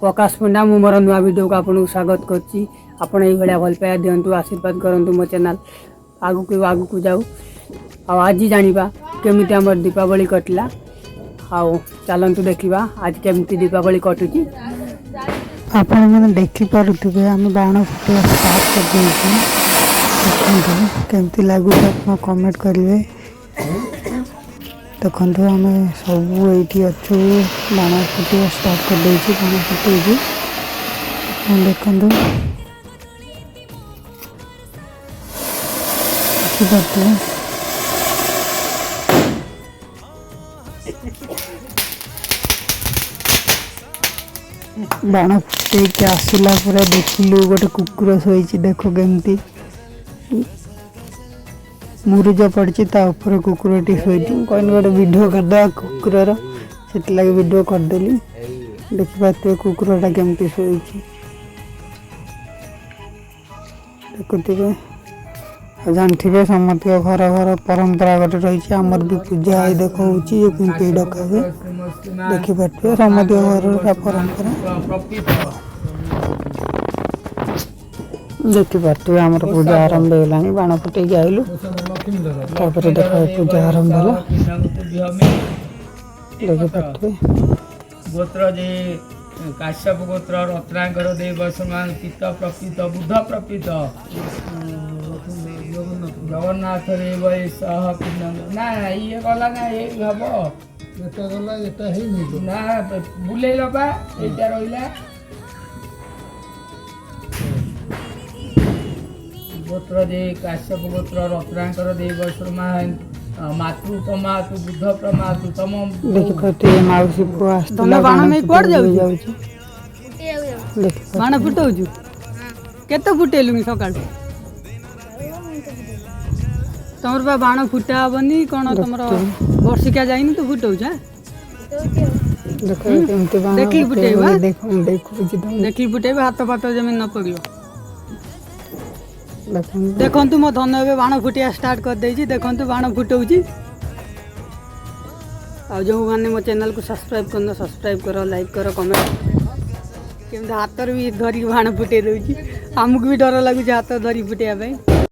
प्रकाश पंडा मु मोर नुआ वीडियो को आपको स्वागत करछि। आपण एई भलिया भल पाया दियंतु आशीर्वाद करंतु मो चैनल आगु को जाऊ। आज जानिबा केमिति हमर दीपावली कटला। चलतु देखा आज केमती दीपावली कटुची। आपण मैंने देखी पारुथिबे आम बाण फुटिया स्टार्ट कर देइछि। केमती लागु आप कमेंट करिवे। देखो आम सब ये अच्छु बाण फुटिया स्टार्ट कर देइछि। बाण फुटेछि देखो बाण फुटे आसला पूरा देखिलु गोटे कुकुर शोची। देख केमती मुरुज पड़ी तापर कुकुरटी शोची। कहीं गोटे वीडियो करदे कुकुर से लगे वीडियो करदेली। देखिए कुकुरटा केमती शोची देखुवे। जानते समस्त घर घर परंपरा गोटे रही आमर भी पूजा देखा डका देखिपे समस्त घर परंपरा देखिपे आम पूजा आरंभ होगा। बाण फुटे आइलु देखा पूजा आरंभ है देखिपे गोत्र जे काश्यप गोत्र रत्नाकर देव समान पित प्रकृत बुध प्रकृत जगन्नाथ रेव सह ना ये गला ना ये हब एटा गला एटा हे ना बुलेल बा एटा रहिला गोत्र जे काश्यप गोत्र रत्नाकर देव समान मातृ प्रमातु बुद्ध प्रमातु तम देखिपे माउसी को आस्तला बाण में पड़ जाउ बाण फुटाउछु केते फुटेलु सकाळ तमर बा बाण फुटा हबनी कोन तमर वर्षिका जाइनी तो फुटाउछ। देखो केमते बाण देखि फुटेबा देखो फुटेबा हाथ पात जमीन न पड़ियो। देखंतु मो धन ए बाण फुटिया स्टार्ट कर देछि। देखंतु बाण फुटाउछि। आ जो माने मो चैनल को सब्सक्राइब करो लाइक करो कमेंट। केमते हाथ भी धरी बाण फुटे दउछि। हमकु भी डर लागुछि हाथ धरी फुटिया पे।